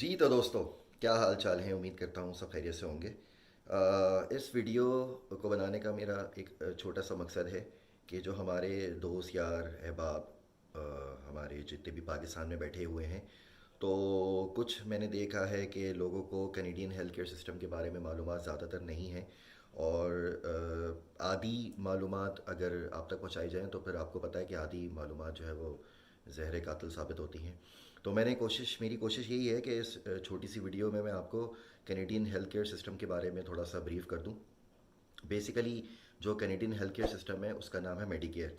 जी तो दोस्तों, क्या हाल चाल है। उम्मीद करता हूँ सब खैरियत से होंगे। इस वीडियो को बनाने का मेरा एक छोटा सा मकसद है कि जो हमारे दोस्त यार अहबाब हमारे जितने भी पाकिस्तान में बैठे हुए हैं, तो कुछ मैंने देखा है कि लोगों को कैनेडियन हेल्थ केयर सिस्टम के बारे में मालूमात ज़्यादातर नहीं है। और आधी मालूमात अगर आप तक पहुँचाई जाएँ तो फिर आपको पता है कि आधी मालूमात जो है वो ज़हर कातिल साबित होती हैं। तो मेरी कोशिश यही है कि इस छोटी सी वीडियो में मैं आपको कैनेडियन हेल्थ केयर सिस्टम के बारे में थोड़ा सा ब्रीफ कर दूं। बेसिकली जो कैनेडियन हेल्थ केयर सिस्टम है उसका नाम है मेडिकेयर।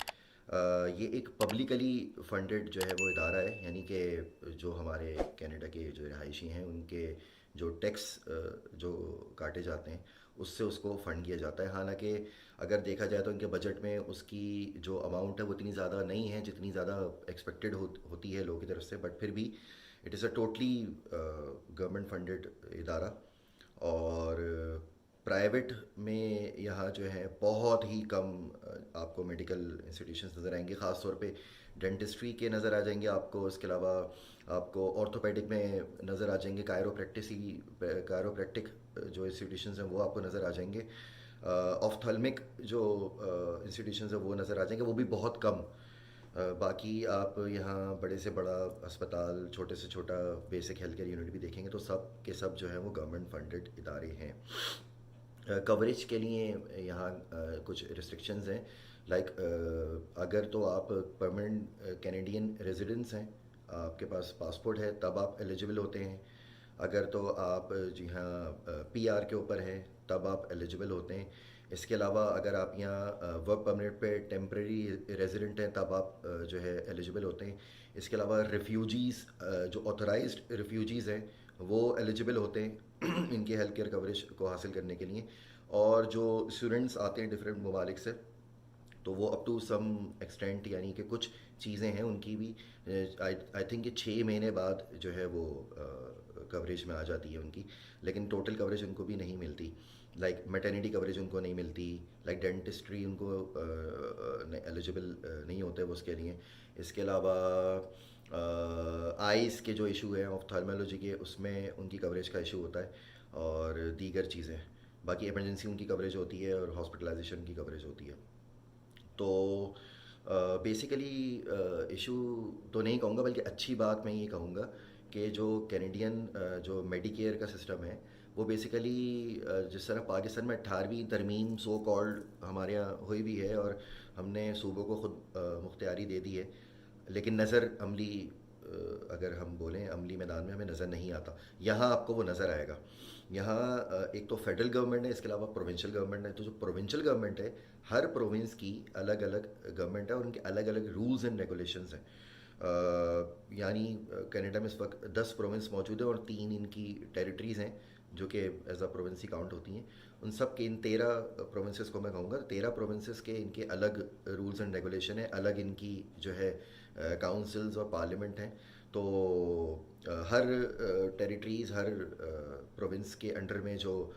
ये एक पब्लिकली फंडेड जो है वो इदारा है, यानी कि जो हमारे कनाडा के जो रहायशी हैं उनके जो टैक्स जो काटे जाते हैं उससे उसको फ़ंड किया जाता है। हालांकि अगर देखा जाए तो इनके बजट में उसकी जो अमाउंट है वो इतनी ज़्यादा नहीं है जितनी ज़्यादा एक्सपेक्टेड होती है लोगों की तरफ से, बट फिर भी it is a totally government funded इदारा। और प्राइवेट में यहाँ जो है बहुत ही कम आपको मेडिकल इंस्टीट्यूशंस नज़र आएंगे, ख़ास तौर पे डेंटिस्ट्री के नज़र आ जाएंगे आपको। इसके अलावा आपको ऑर्थोपेडिक में नज़र आ जाएंगे, कायरोप्रैक्टिक जो इंस्टीट्यूशंस हैं वो आपको नज़र आ जाएंगे। ऑफ्थल्मिक जो इंस्टीट्यूशंस हैं वो नज़र आ जाएंगे, वो भी बहुत कम। बाकी आप यहाँ बड़े से बड़ा अस्पताल, छोटे से छोटा बेसिक हेल्थ केयर यूनिट भी देखेंगे तो सब के सब जो है वो गवर्नमेंट फंडेड इदारे हैं। कवरेज के लिए यहाँ कुछ रिस्ट्रिक्शंस हैं। लाइक अगर तो आप परमानेंट कैनेडियन रेजिडेंट्स हैं, आपके पास पासपोर्ट है, तब आप एलिजिबल होते हैं। अगर तो आप जी हाँ पीआर के ऊपर हैं तब आप एलिजिबल होते हैं। इसके अलावा अगर आप यहाँ वर्क परमिट पे टेम्प्रेरी रेजिडेंट हैं तब आप जो है एलिजिबल होते हैं। इसके अलावा रिफ्यूजीज़ जो ऑथराइज्ड रिफ्यूजीज़ हैं वो एलिजिबल होते हैं इनके हेल्थ केयर कवरेज को हासिल करने के लिए। और जो स्टूडेंट्स आते हैं डिफरेंट ममालिक से, तो वो अप टू सम एक्सटेंट, यानी कि कुछ चीज़ें हैं उनकी भी आई थिंक कि 6 महीने बाद जो है वो कवरेज में आ जाती है उनकी। लेकिन टोटल कवरेज उनको भी नहीं मिलती। लाइक मैटरनिटी कवरेज उनको नहीं मिलती, लाइक डेंटिस्ट्री उनको एलिजिबल नहीं होते वो उसके लिए। इसके अलावा आइज़ के जो इशू हैं ऑफ्थाल्मोलॉजी के, उसमें उनकी कवरेज का इशू होता है। और दीगर चीज़ें, बाकी इमरजेंसी उनकी कवरेज होती है और हॉस्पिटलाइजेशन की कवरेज होती है। तो बेसिकली इशू तो नहीं कहूँगा, बल्कि अच्छी बात मैं ये कहूँगा कि जो कैनेडियन जो मेडिकेयर का सिस्टम है वो बेसिकली जिस तरह पाकिस्तान में 18वीं तरमीम सो कॉल्ड हमारे यहाँ हुई भी है और हमने सूबों को खुद मुख्तियारी दे दी है, लेकिन नज़र अमली अगर हम बोलें अमली मैदान में हमें नज़र नहीं आता। यहाँ आपको वो नज़र आएगा। यहाँ एक तो फेडरल गवर्नमेंट है, इसके अलावा प्रोविंशियल गवर्नमेंट है। तो जो प्रोविंशियल गवर्नमेंट है, हर प्रोविंस की अलग अलग गवर्नमेंट है और उनके अलग अलग रूल्स एंड रेगुलेशंस हैं। यानी कनाडा में इस वक्त 10 प्रोविंस मौजूद है और 3 इनकी टेरिटरीज़ हैं जो कि एज अ प्रोविंस ही काउंट होती हैं। उन सब के इन 13 प्रोविंसेस को मैं कहूँगा, 13 प्रोविंसेस के इनके अलग रूल्स एंड रेगुलेशन है, अलग इनकी जो है काउंसिल्स और पार्लियामेंट हैं। तो हर टेरिटरीज़, हर प्रोविंस के अंडर में जो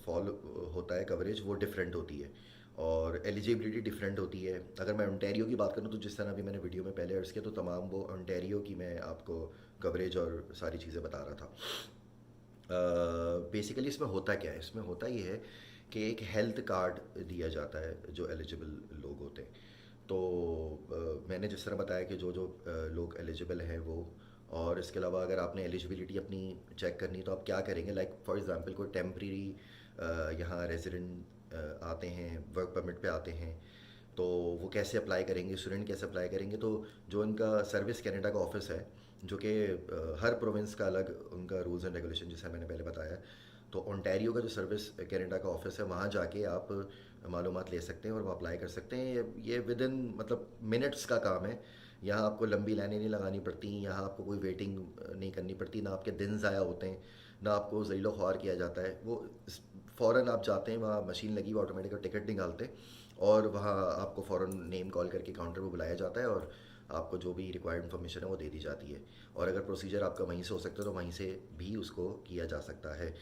फॉलो होता है कवरेज वो डिफरेंट होती है और एलिजिबिलिटी डिफरेंट होती है। अगर मैं ओंटारियो की बात करूँ तो जिस तरह अभी मैंने वीडियो में पहले अर्ज़ किया, तो तमाम वो ओंटारियो की मैं आपको कवरेज और सारी चीज़ें बता रहा था। बेसिकली इसमें होता क्या है, इसमें होता ये है कि एक हेल्थ कार्ड दिया जाता है जो एलिजिबल लोग होते हैं। तो मैंने जिस तरह बताया कि जो जो लोग एलिजिबल हैं वो, और इसके अलावा अगर आपने एलिजिबिलिटी अपनी चेक करनी है तो आप क्या करेंगे। लाइक फॉर एग्जांपल कोई टेम्प्रेरी यहाँ रेजिडेंट आते हैं, वर्क परमिट पे आते हैं, तो वो कैसे अप्लाई करेंगे, स्टूडेंट कैसे अप्लाई करेंगे। तो जो इनका सर्विस कनाडा का ऑफिस है, जो कि हर प्रोविंस का अलग उनका रूल्स एंड रेगुलेशन जैसा मैंने पहले बताया। तो ओंटारियो का जो सर्विस कनाडा का ऑफिस है, वहाँ जाके आप मालूमात ले सकते हैं और वो अप्लाई कर सकते हैं। ये विद इन मतलब मिनट्स का काम है। यहाँ आपको लंबी लाइनें नहीं लगानी पड़ती, यहाँ आपको कोई वेटिंग नहीं करनी पड़ती, ना आपके दिन ज़ाया होते हैं, ना आपको ज़लीलो ख्वार किया जाता है। वो फ़ौरन आप जाते हैं, वहाँ मशीन लगी हुई ऑटोमेटिक टिकट निकालते हैं और वहाँ आपको फ़ौरन नेम कॉल करके काउंटर पर बुलाया जाता है और आपको जो भी रिक्वायर्ड इन्फॉर्मेशन है वो दे दी जाती है। और अगर प्रोसीजर आपका वहीं से हो सकता है तो वहीं से भी उसको किया जा सकता है।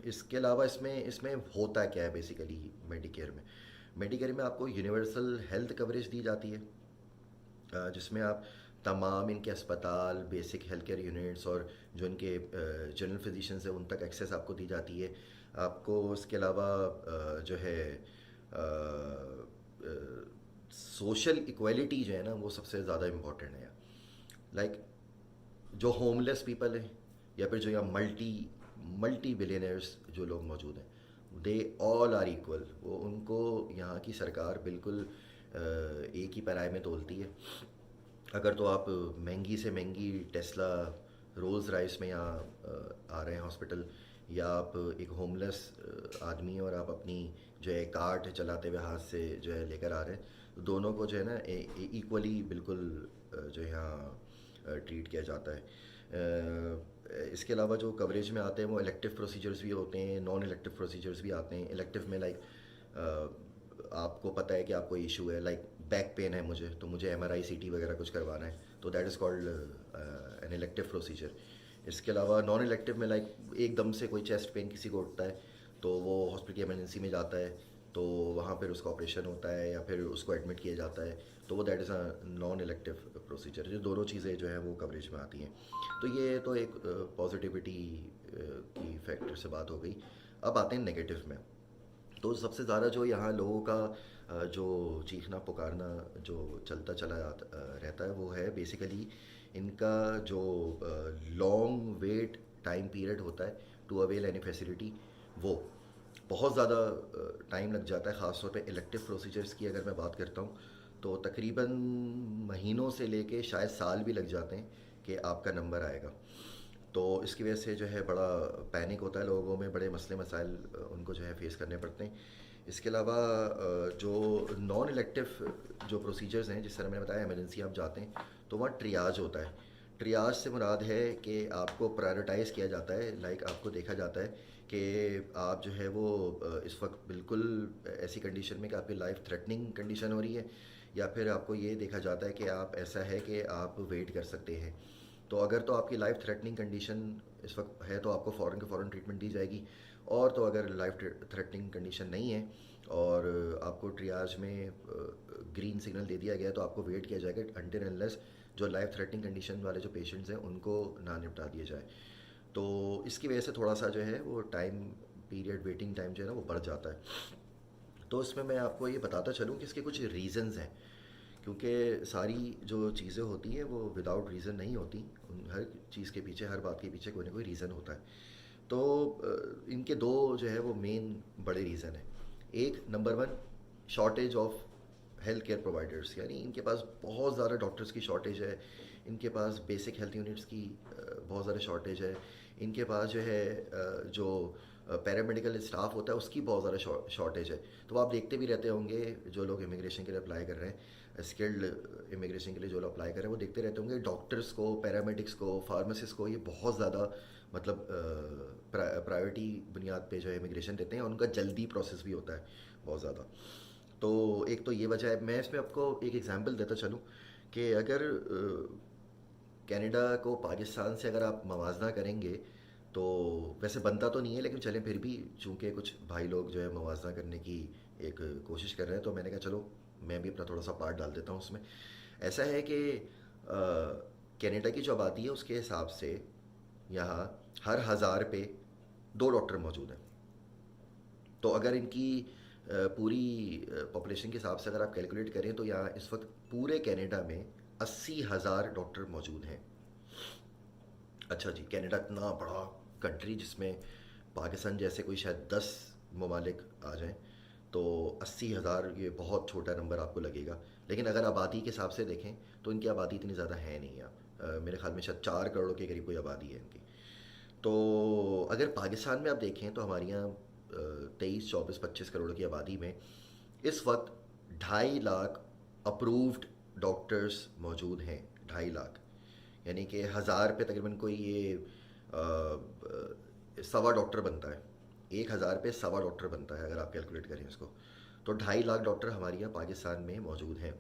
इसके अलावा इसमें इसमें होता क्या है बेसिकली मेडिकेयर में। मेडिकेयर में आपको यूनिवर्सल हेल्थ कवरेज दी जाती है, जिसमें आप तमाम इनके अस्पताल, बेसिक हेल्थ केयर यूनिट्स और जो इनके जनरल फिजिशियंस हैं उन तक एक्सेस आपको दी जाती है। आपको उसके अलावा जो है सोशल इक्वालिटी जो है ना वो सबसे ज़्यादा इम्पोर्टेंट है। लाइक जो होमलेस पीपल हैं या फिर जो यहाँ मल्टी मल्टी बिलियनर्स जो लोग मौजूद हैं, दे ऑल आर इक्वल। वो उनको यहाँ की सरकार बिल्कुल एक ही पैराए में तोलती है। अगर तो आप महंगी से महंगी टेस्ला रोल्स राइस में यहाँ आ रहे हैं हॉस्पिटल, या आप एक होमलेस आदमी हैं और आप अपनी जो है कार्ट चलाते हुए हाथ से जो है लेकर आ रहे हैं, तो दोनों को जो है ना इक्वली बिल्कुल जो है यहाँ ट्रीट किया जाता है। इसके अलावा जो कवरेज में आते हैं वो इलेक्टिव प्रोसीजर्स भी होते हैं, नॉन इलेक्टिव प्रोसीजर्स भी आते हैं। इलेक्टिव में लाइक आपको पता है कि आपको इशू है, लाइक बैक पेन है मुझे, तो मुझे MRI CT वगैरह कुछ करवाना है, तो that is called an elective procedure. इसके अलावा नॉन इलेक्टिव में लाइक एकदम से कोई चेस्ट पेन किसी को उठता है तो वो हॉस्पिटल की इमरजेंसी में जाता है, तो वहाँ फिर उसका ऑपरेशन होता है या फिर उसको एडमिट किया जाता है, तो वो that is a non elective procedure. जो दोनों चीज़ें जो हैं वो कवरेज में आती हैं। तो ये तो एक पॉजिटिविटी की फैक्टर से बात हो गई। अब आते हैं नेगेटिव में। तो सबसे ज़्यादा जो यहाँ लोगों का जो चीखना पुकारना जो चलता चला रहता है वो है बेसिकली इनका जो लॉन्ग वेट टाइम पीरियड होता है टू अवेल एनी फैसिलिटी, वो बहुत ज़्यादा टाइम लग जाता है। ख़ासतौर पे इलेक्टिव प्रोसीजर्स की अगर मैं बात करता हूँ तो तकरीबन महीनों से लेके शायद साल भी लग जाते हैं कि आपका नंबर आएगा। तो इसकी वजह से जो है बड़ा पैनिक होता है लोगों में, बड़े मसले मसाइल उनको जो है फेस करने पड़ते हैं। इसके अलावा जो नॉन इलेक्टिव जो प्रोसीजर्स हैं, जिस तरह मैंने बताया इमरजेंसी आप जाते हैं तो वहाँ ट्रियाज होता है। ट्रियाज से मुराद है कि आपको प्रायोरिटाइज़ किया जाता है, लाइक आपको देखा जाता है कि आप जो है वो इस वक्त बिल्कुल ऐसी कंडीशन में कि आपकी लाइफ थ्रेटनिंग कंडीशन हो रही है, या फिर आपको ये देखा जाता है कि आप ऐसा है कि आप वेट कर सकते हैं। तो अगर तो आपकी लाइफ थ्रेटनिंग कंडीशन इस वक्त है तो आपको फ़ौरन के फ़ौरन ट्रीटमेंट दी जाएगी, और तो अगर लाइफ थ्रेटनिंग कंडीशन नहीं है और आपको ट्रियाज में ग्रीन सिग्नल दे दिया गया तो आपको वेट किया जाएगा अनटिल अनलेस जो लाइफ थ्रेटनिंग कंडीशन वाले जो पेशेंट्स हैं उनको ना निपटा दिया जाए। तो इसकी वजह से थोड़ा सा जो है वो टाइम पीरियड, वेटिंग टाइम जो है ना वो बढ़ जाता है। तो इसमें मैं आपको ये बताता चलूँ कि इसके कुछ रीज़न्स हैं, क्योंकि सारी जो चीज़ें होती हैं वो विदाउट रीज़न नहीं होती। हर चीज़ के पीछे, हर बात के पीछे कोई ना कोई रीज़न होता है। तो इनके दो जो है वो मेन बड़े रीज़न हैं। एक number one, shortage of health care providers, यानी इनके पास बहुत ज़्यादा डॉक्टर्स की शॉर्टेज है, इनके पास बेसिक हेल्थ यूनिट्स की बहुत ज़्यादा शॉर्टेज है, इनके पास जो है जो पैरामेडिकल स्टाफ होता है उसकी बहुत ज़्यादा शॉर्टेज है। तो आप देखते भी रहते होंगे जो लोग इमिग्रेशन के लिए अप्लाई कर रहे हैं, स्किल्ड इमिग्रेशन के लिए जो लोग अप्लाई कर रहे हैं, वो देखते रहते होंगे डॉक्टर्स को, पैरामेडिक्स को, फार्मासिस्ट को ये बहुत ज़्यादा मतलब प्रायोरिटी बुनियाद पे जो है इमिग्रेशन देते हैं, और उनका जल्दी प्रोसेस भी होता है बहुत ज़्यादा। तो एक तो ये वजह है। मैं इसमें आपको एक एग्जांपल देता चलूँ कि अगर कनाडा को पाकिस्तान से अगर आप मवाजना करेंगे तो वैसे बनता तो नहीं है, लेकिन चलें फिर भी चूँकि कुछ भाई लोग जो है मवाजना करने की एक कोशिश कर रहे हैं, तो मैंने कहा चलो मैं भी अपना थोड़ा सा पार्ट डाल देता हूँ उसमें। ऐसा है कि कनाडा की जो आबादी है उसके हिसाब से यहाँ हर 1000 पे 2 डॉक्टर मौजूद हैं। तो अगर इनकी पूरी पॉपुलेशन के हिसाब से अगर आप कैलकुलेट करें तो यहाँ इस वक्त पूरे कनाडा में 80,000 डॉक्टर मौजूद हैं। अच्छा जी, कनाडा इतना बड़ा कंट्री जिसमें पाकिस्तान जैसे कोई शायद 10 ममालिक आ जाएं, तो 80,000 ये बहुत छोटा नंबर आपको लगेगा। लेकिन अगर आबादी के हिसाब से देखें तो इनकी आबादी इतनी ज़्यादा है नहीं यहाँ। मेरे ख्याल में शायद 4 करोड़ के करीब कोई आबादी है इनकी। तो अगर पाकिस्तान में आप देखें तो हमारे यहाँ 23, 24, 25 करोड़ की आबादी में इस वक्त 2.5 लाख अप्रूव्ड डॉक्टर्स मौजूद हैं। 2.5 लाख यानी कि 1000 पे तकरीबन कोई ये सवा डॉक्टर बनता है। 1000 पे सवा डॉक्टर बनता है अगर आप कैलकुलेट करें इसको। तो 2.5 लाख डॉक्टर हमारे यहाँ पाकिस्तान में मौजूद हैं।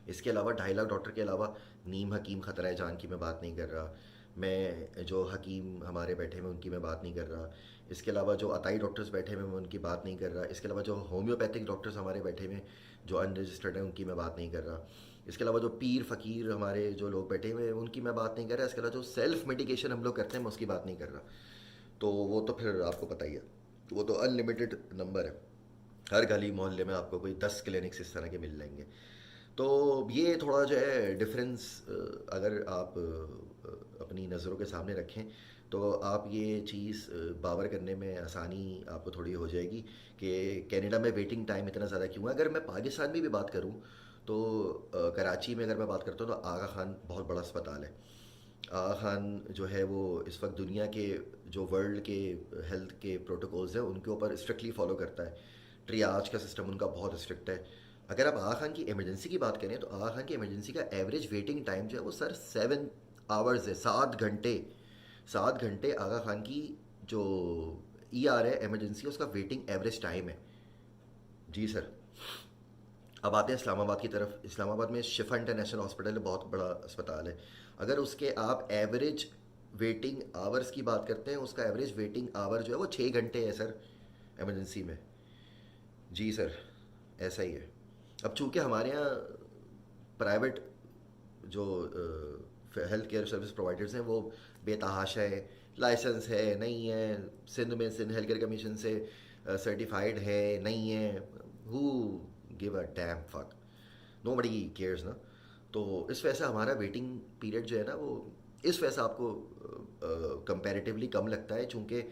इसके अलावा 2.5 लाख डॉक्टर के अलावा नीम हकीम ख़तरा है जान की मैं बात नहीं कर रहा, मैं जो हकीम हमारे बैठे हुए उनकी मैं बात नहीं कर रहा, इसके अलावा जो अताई डॉक्टर्स बैठे हुए मैं उनकी बात नहीं कर रहा, इसके अलावा जो होम्योपैथिक डॉक्टर्स हमारे बैठे हुए जो अनरजिस्टर्ड हैं उनकी मैं बात नहीं कर रहा। इसके अलावा जो पीर फ़कीर हमारे जो लोग बैठे हुए हैं उनकी मैं बात नहीं कर रहा, इसके अलावा जो सेल्फ मेडिकेशन हम लोग करते हैं मैं उसकी बात नहीं कर रहा। तो वो तो फिर आपको पता ही है, वो तो अनलिमिटेड नंबर है। हर गली मोहल्ले में आपको कोई 10 क्लिनिक्स इस तरह के मिल जाएंगे। तो ये थोड़ा जो है डिफरेंस अगर आप अपनी नज़रों के सामने रखें तो आप ये चीज़ बावर करने में आसानी आपको थोड़ी हो जाएगी कि कनाडा में वेटिंग टाइम इतना ज़्यादा क्यों है। अगर मैं पाकिस्तान में भी बात करूं तो कराची में अगर मैं बात करता हूँ तो आगा खान बहुत बड़ा अस्पताल है। आगा खान जो है वो इस वक्त दुनिया के जो वर्ल्ड के हेल्थ के प्रोटोकॉल्स हैं उनके ऊपर स्ट्रिक्टली फॉलो करता है। ट्रियाज का सिस्टम उनका बहुत स्ट्रिक्ट है। अगर आप आगा खान की इमरजेंसी की बात करें तो आगा खान की इमरजेंसी का एवरेज वेटिंग टाइम जो है वो सर 7 आवर्स है, 7 घंटे। 7 घंटे आगा खान की जो ER है इमरजेंसी, उसका वेटिंग एवरेज टाइम है। जी सर। अब आते हैं इस्लामाबाद की तरफ। इस्लामाबाद में शिफा इंटरनेशनल हॉस्पिटल है, बहुत बड़ा अस्पताल है। अगर उसके आप एवरेज वेटिंग आवर्स की बात करते हैं, उसका एवरेज वेटिंग आवर जो है वो 6 घंटे है सर, इमरजेंसी में। जी सर, ऐसा ही है। अब चूंकि हमारे यहाँ प्राइवेट जो हेल्थ केयर सर्विस प्रोवाइडर्स हैं वो बेतहाशा है, लाइसेंस है नहीं है, सिंध में सिंध हेल्थ केयर कमीशन से सर्टिफाइड है नहीं है, who give a damn fuck, nobody cares ना। तो इस वजह से हमारा वेटिंग पीरियड जो है ना वो इस वजह से आपको कंपैरेटिवली कम लगता है, चूँकि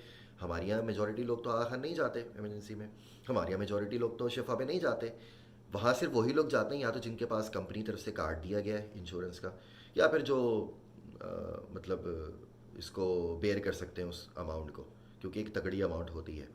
हमारे यहाँ मेजोरिटी लोग तो आखिर नहीं जाते इमरजेंसी में। हमारे यहाँ मेजोरिटी लोग तो शिफा पे नहीं जाते। वहाँ सिर्फ वही लोग जाते हैं या तो जिनके पास कंपनी तरफ से कार्ड दिया गया है इंश्योरेंस का, या फिर जो मतलब इसको बेयर कर सकते हैं उस अमाउंट को, क्योंकि एक तगड़ी अमाउंट होती है।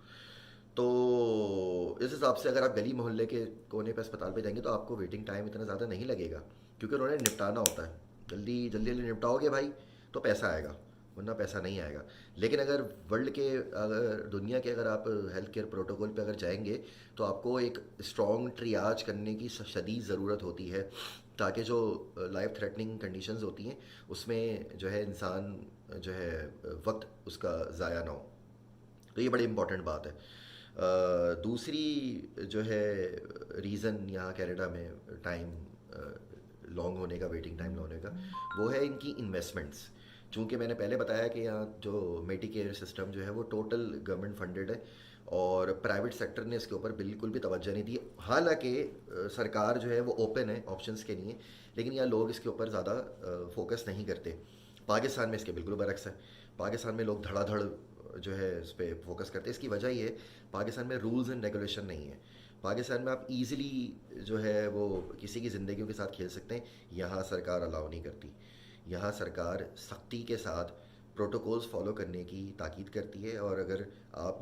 तो इस हिसाब से अगर आप गली मोहल्ले के कोने पे अस्पताल पे जाएंगे तो आपको वेटिंग टाइम इतना ज़्यादा नहीं लगेगा, क्योंकि उन्होंने निपटाना होता है। जल्दी जल्दी जल्दी निपटाओगे भाई तो पैसा आएगा, वरना पैसा नहीं आएगा। लेकिन अगर वर्ल्ड के, अगर दुनिया के, अगर आप हेल्थ केयर प्रोटोकॉल पे अगर जाएंगे तो आपको एक स्ट्रॉन्ग ट्रियाज करने की शदीद ज़रूरत होती है, ताकि जो लाइफ थ्रेटनिंग कंडीशंस होती हैं उसमें जो है इंसान जो है वक्त उसका ज़ाया ना हो। तो ये बड़ी इंपॉर्टेंट बात है। दूसरी जो है रीज़न यहाँ कनाडा में टाइम लॉन्ग होने का, वेटिंग टाइम होने का, वो है इनकी इन्वेस्टमेंट्स। चूँकि मैंने पहले बताया कि यहाँ जो मेडिकेयर सिस्टम जो है वो टोटल गवर्नमेंट फंडेड है और प्राइवेट सेक्टर ने इसके ऊपर बिल्कुल भी तवज्जो नहीं दी। हालांकि सरकार जो है वो ओपन है ऑप्शंस के लिए, लेकिन यहाँ लोग इसके ऊपर ज़्यादा फोकस नहीं करते। पाकिस्तान में इसके बिल्कुल बरक्स है। पाकिस्तान में लोग धड़ाधड़ जो है इस पर फोकस करते हैं। इसकी वजह ये है, पाकिस्तान में रूल्स एंड रेगुलेशन नहीं है। पाकिस्तान में आप इजीली जो है वो किसी की ज़िंदगियों के साथ खेल सकते हैं, यहाँ सरकार अलाउ नहीं करती। यहाँ सरकार सख्ती के साथ प्रोटोकॉल्स फॉलो करने की ताकीद करती है, और अगर आप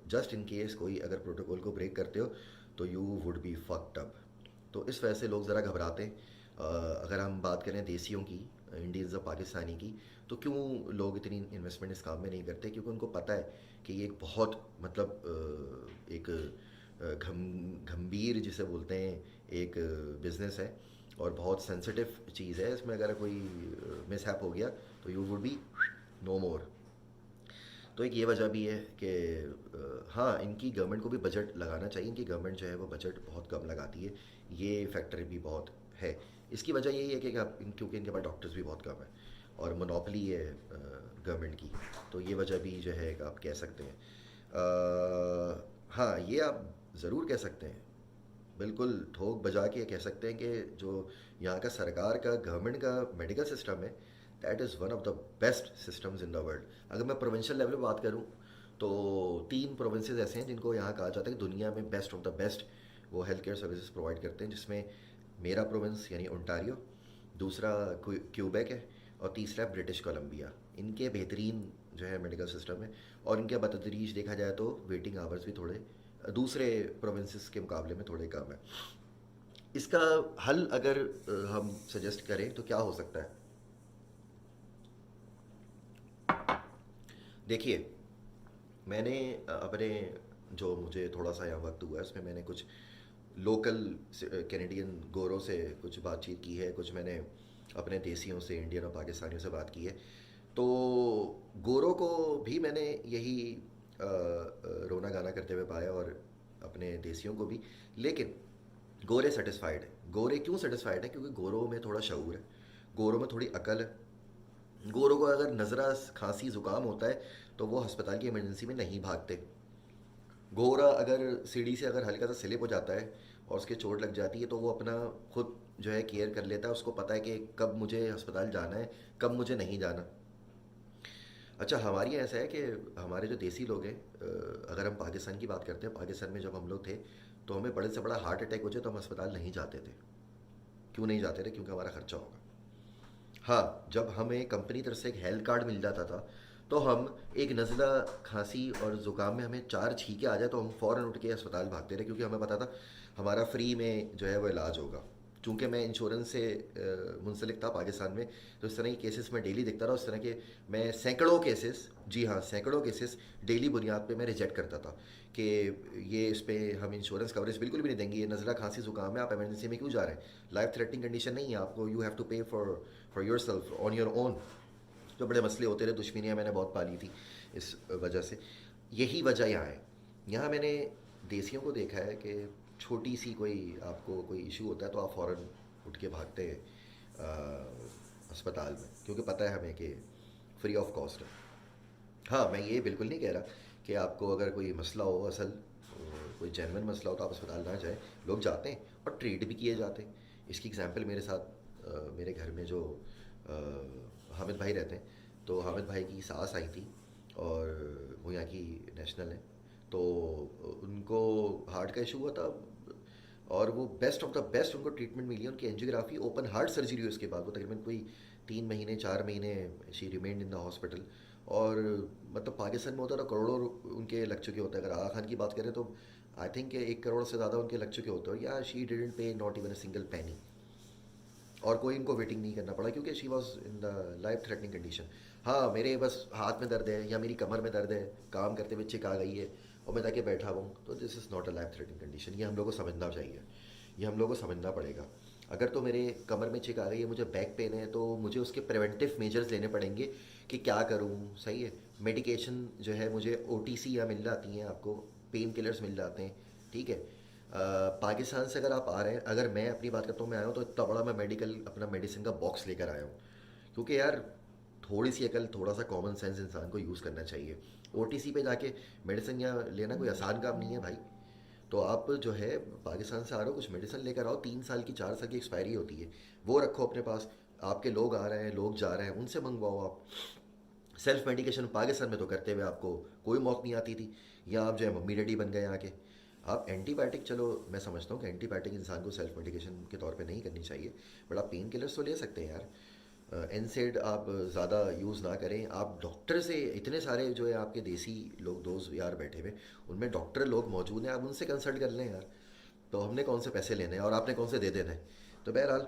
जस्ट इन केस कोई अगर प्रोटोकॉल को ब्रेक करते हो तो you would be fucked up. तो इस वजह से लोग ज़रा घबराते हैं। अगर हम बात करें देसियों की, इंडियंस और पाकिस्तानी की, तो क्यों लोग इतनी इन्वेस्टमेंट इस काम में नहीं करते? क्योंकि उनको पता है कि ये एक बहुत मतलब एक गंभीर जिसे बोलते हैं एक बिज़नेस है और बहुत सेंसिटिव चीज़ है। इसमें अगर कोई मिसहैप हो गया तो यू वुड बी नो मोर। तो एक ये वजह भी है कि हाँ, इनकी गवर्नमेंट को भी बजट लगाना चाहिए। इनकी गवर्नमेंट जो है वो बजट बहुत कम लगाती है, ये फैक्टर भी बहुत है। इसकी वजह यही है कि क्योंकि इनके पास डॉक्टर्स भी बहुत कम है और मोनोपली है गवर्नमेंट की। तो ये वजह भी जो है आप कह सकते हैं। हाँ, ये आप ज़रूर कह सकते हैं, बिल्कुल ठोक बजा के कह सकते हैं कि जो यहाँ का सरकार का, गवर्नमेंट का मेडिकल सिस्टम है, that is one of the best systems in the world. अगर मैं प्रोविंशियल लेवल पे बात करूँ तो 3 प्रोविंसेस ऐसे हैं जिनको यहाँ कहा जाता है कि दुनिया में बेस्ट ऑफ द बेस्ट वो हेल्थ केयर सर्विसेज प्रोवाइड करते हैं, जिसमें मेरा प्रोविंस यानी ओंटारियो, दूसरा क्यूबेक है, और तीसरा ब्रिटिश कोलंबिया। इनके बेहतरीन जो है मेडिकल सिस्टम है, और इनके बतदरीज देखा जाए तो वेटिंग आवर्स भी थोड़े दूसरे प्रोविंसेस के मुकाबले में थोड़े कम है। इसका हल अगर हम सजेस्ट करें तो क्या हो सकता है? देखिए, मैंने अपने जो मुझे थोड़ा सा यहाँ वक्त हुआ है उसमें मैंने कुछ लोकल कैनेडियन गोरों से कुछ बातचीत की है, कुछ मैंने अपने देसियों से, इंडियन और पाकिस्तानियों से बात की है। तो गोरों को भी मैंने यही रोना गाना करते हुए पाया और अपने देसियों को भी। लेकिन गोरे सेटिस्फाइड है। गोरे क्यों सेटिस्फाइड है? क्योंकि गोरों में थोड़ा शऊर है, गोरों में थोड़ी अकल है। गोरों को अगर नज़रा खांसी ज़ुकाम होता है तो वो अस्पताल की इमरजेंसी में नहीं भागते। गोरा अगर सीढ़ी से अगर हल्का सा स्लिप हो जाता है और उसके चोट लग जाती है तो वो अपना खुद जो है केयर कर लेता है, उसको पता है कि कब मुझे अस्पताल जाना है, कब मुझे नहीं जाना। अच्छा, हमारे यहाँ ऐसा है कि हमारे जो देसी लोग हैं, अगर हम पाकिस्तान की बात करते हैं, पाकिस्तान में जब हम लोग थे तो हमें बड़े से बड़ा हार्ट अटैक हो जाए तो हम अस्पताल नहीं जाते थे। क्यों नहीं जाते थे? क्योंकि हमारा खर्चा होगा। हाँ, जब हमें कंपनी तरफ से एक हेल्थ कार्ड मिल जाता था तो हम एक नज़ला, खांसी और ज़ुकाम में हमें 4 छींके आ जाए तो हम फ़ौरन उठ के अस्पताल भागते रहे, क्योंकि हमें पता था हमारा फ्री में जो है वो इलाज होगा। चूँकि मैं इंश्योरेंस से मुंसलिक था पाकिस्तान में, तो इस तरह के केसेस मैं डेली देखता रहा। उस तरह के मैं सैकड़ों केसेस, जी हाँ सैकड़ों केसेस डेली बुनियाद पे मैं रिजेक्ट करता था कि ये इस पे हम इंश्योरेंस कवरेज बिल्कुल भी नहीं देंगे, ये नज़ला खांसी ज़ुकाम है, आप इमरजेंसी में क्यों जा रहे हैं, लाइफ थ्रेटनिंग कंडीशन नहीं है आपको, यू हैव टू पे for your self on your own. जो बड़े मसले होते रहे, दुश्मनियाँ मैंने बहुत पाली थी इस वजह से। यही वजह यहाँ है। यहाँ मैंने देसियों को देखा है कि छोटी सी कोई आपको कोई इशू होता है तो आप फ़ौरन उठ के भागते हैं अस्पताल में, क्योंकि पता है हमें कि फ्री ऑफ कॉस्ट है। हाँ, मैं ये बिल्कुल नहीं कह रहा कि आपको अगर कोई मसला हो, असल कोई जेन्युइन मसला हो तो आप अस्पताल ना जाएं। लोग जाते हैं और ट्रीट भी किए जाते हैं। इसकी एग्जांपल मेरे साथ मेरे घर में जो हामिद भाई रहते हैं, तो हामिद भाई की सास आई थी और वो यहाँ की नेशनल है। तो उनको हार्ट का इशू हुआ था और वो बेस्ट ऑफ द बेस्ट उनको ट्रीटमेंट मिली है। उनकी एंजियोग्राफी, ओपन हार्ट सर्जरी हुई उसके बाद। वो तकरीबन कोई 3 महीने 4 महीने she remained in the hospital. और मतलब पाकिस्तान में होता है तो करोड़ों उनके लग चुके होते हैं। अगर आगा खान की बात करें तो आई थिंक 1 करोड़ से ज़्यादा उनके लग चुके होते हैं, या शी डिडंट पे नॉट इवन अ सिंगल पैनी। और कोई इनको वेटिंग नहीं करना पड़ा क्योंकि she was in the life threatening condition. हाँ, मेरे बस हाथ में दर्द है या मेरी कमर में दर्द है, काम करते हुए चिक आ गई है और मैं जाके बैठा हुआ हूँ, तो this is not a life threatening condition. ये हम लोग को समझना चाहिए, ये हम लोग को समझना पड़ेगा। अगर तो मेरे कमर में चिक आ गई है, मुझे बैक पेन है, तो मुझे उसके प्रिवेंटिव मेजर्स लेने पड़ेगे कि क्या करूँ। सही है, मेडिकेशन जो है मुझे ओटीसी या मिल जाती हैं, आपको पेन किलर्स मिल जाते हैं। ठीक है। पाकिस्तान से अगर आप आ रहे हैं, अगर मैं अपनी बात करता हूँ, मैं आया हूँ तो इतना बड़ा मैं मेडिकल अपना मेडिसिन का बॉक्स लेकर आया हूँ, क्योंकि यार थोड़ी सी अकल, थोड़ा सा कॉमन सेंस इंसान को यूज़ करना चाहिए। ओटीसी पे जाके मेडिसिन या लेना कोई आसान काम नहीं है भाई। तो आप जो है पाकिस्तान से आ रहे हो, कुछ मेडिसिन लेकर आओ, 3 साल की 4 साल की एक्सपायरी होती है, वो रखो अपने पास। आपके लोग आ रहे हैं, लोग जा रहे हैं, उनसे मंगवाओ आप। सेल्फ मेडिकेशन पाकिस्तान में तो करते हुए आपको कोई मौत नहीं आती थी, या आप जो है मम्मी डैडी बन गए आके। आप एंटीबायोटिक, चलो मैं समझता हूँ कि एंटीबायोटिक इंसान को सेल्फ मेडिकेशन के तौर पे नहीं करनी चाहिए, बट आप पेन किलर्स तो ले सकते हैं यार। एनसेड आप ज़्यादा यूज़ ना करें। आप डॉक्टर से, इतने सारे जो है आपके देसी लोग दोस्त यार बैठे हुए, उनमें डॉक्टर लोग मौजूद हैं, आप उनसे कंसल्ट कर लें यार। तो हमने कौन से पैसे लेने हैं और आपने कौन से दे देने हैं? तो बहरहाल,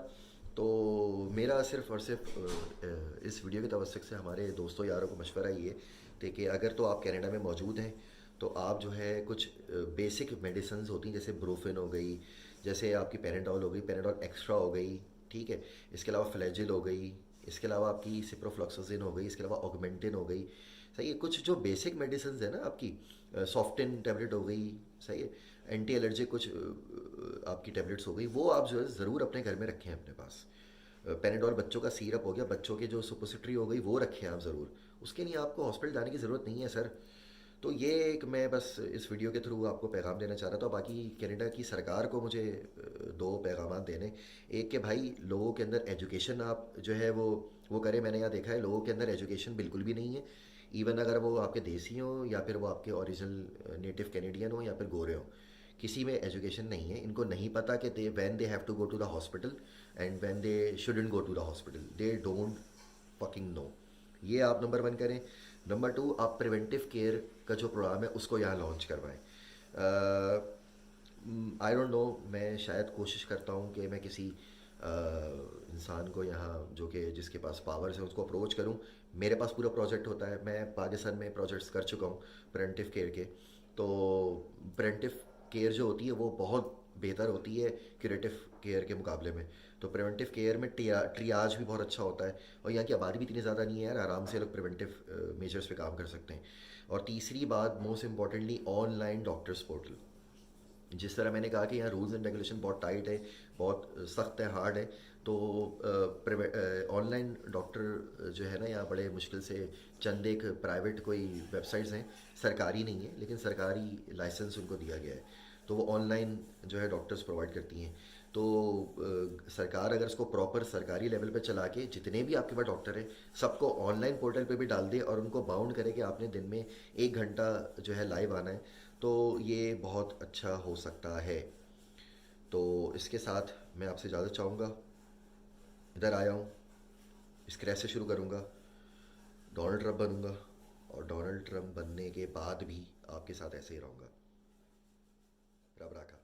तो मेरा सिर्फ़ और सिर्फ इस वीडियो के तवस्सुक से हमारे दोस्तों यारों को मशवरा ये थे कि अगर तो आप कनाडा में मौजूद हैं तो आप जो है कुछ बेसिक मेडिसिन होती हैं, जैसे ब्रोफिन हो गई, जैसे आपकी पेनाडोल हो गई, पेनाडोल एक्स्ट्रा हो गई, ठीक है, इसके अलावा फ्लैजिल हो गई, इसके अलावा आपकी सिप्रोफ्लॉक्सासिन हो गई, इसके अलावा ऑगमेंटिन हो गई। सही है, कुछ जो बेसिक मेडिसिन है ना आपकी, सॉफ्टिन टैबलेट हो गई, सही है, एंटी एलर्जी कुछ आपकी टैबलेट्स हो गई, वो आप जो है ज़रूर अपने घर में रखें अपने पास। पेनाडोल बच्चों का सीरप हो गया, बच्चों के जो सुपोसिटरी हो गई, वो रखें आप ज़रूर। उसके लिए आपको हॉस्पिटल जाने की ज़रूरत नहीं है सर। तो ये एक मैं बस इस वीडियो के थ्रू आपको पैगाम देना चाह रहा था। बाकी कनाडा की सरकार को मुझे दो पैगाम देने। एक के भाई, लोगों के अंदर एजुकेशन आप जो है वो करें। मैंने यहाँ देखा है लोगों के अंदर एजुकेशन बिल्कुल भी नहीं है। इवन अगर वो आपके देसी हों या फिर वो आपके ओरिजिनल नेटिव कैनेडियन हो या फिर गोरे हों, किसी में एजुकेशन नहीं है। इनको नहीं पता कि they when they have to go to the hospital and when they shouldn't go to the hospital, they don't fucking know. ये आप नंबर 1 करें। नंबर 2, आप प्रिवेंटिव केयर का जो प्रोग्राम है उसको यहाँ लॉन्च करवाएं। आई डोंट नो, मैं शायद कोशिश करता हूँ कि मैं किसी इंसान को यहाँ जो कि जिसके पास पावर्स है उसको अप्रोच करूँ। मेरे पास पूरा प्रोजेक्ट होता है, मैं पाकिस्तान में प्रोजेक्ट्स कर चुका हूँ प्रिवेंटिव केयर के। तो प्रिवेंटिव केयर जो होती है वो बहुत बेहतर होती है क्यूरेटिव केयर के मुकाबले में। तो प्रिवेंटिव केयर में ट्रियाज भी बहुत अच्छा होता है, और यहाँ की आबादी भी इतनी ज़्यादा नहीं है यार, आराम से लोग प्रिवेंटिव मेजर्स पे काम कर सकते हैं। और तीसरी बात, most importantly, online doctors portal. जिस तरह मैंने कहा कि यहाँ रूल्स एंड रेगुलेशन बहुत टाइट है, बहुत सख्त है, हार्ड है। तो ऑनलाइन डॉक्टर जो है ना, यहाँ बड़े मुश्किल से चंद एक प्राइवेट कोई वेबसाइट्स हैं, सरकारी नहीं है लेकिन सरकारी लाइसेंस उनको दिया गया है, तो वो ऑनलाइन जो है डॉक्टर्स प्रोवाइड करती हैं। तो सरकार अगर इसको प्रॉपर सरकारी लेवल पे चला के जितने भी आपके पास डॉक्टर हैं सबको ऑनलाइन पोर्टल पे भी डाल दे और उनको बाउंड करे कि आपने दिन में 1 घंटा जो है लाइव आना है, तो ये बहुत अच्छा हो सकता है। तो इसके साथ मैं आपसे इजाज़त चाहूँगा। इधर आया हूँ, स्क्रैच से शुरू करूँगा, डोनाल्ड ट्रंप बनूँगा, और डोनाल्ड ट्रंप बनने के बाद भी आपके साथ ऐसे ही रहूँगा। रब रखा।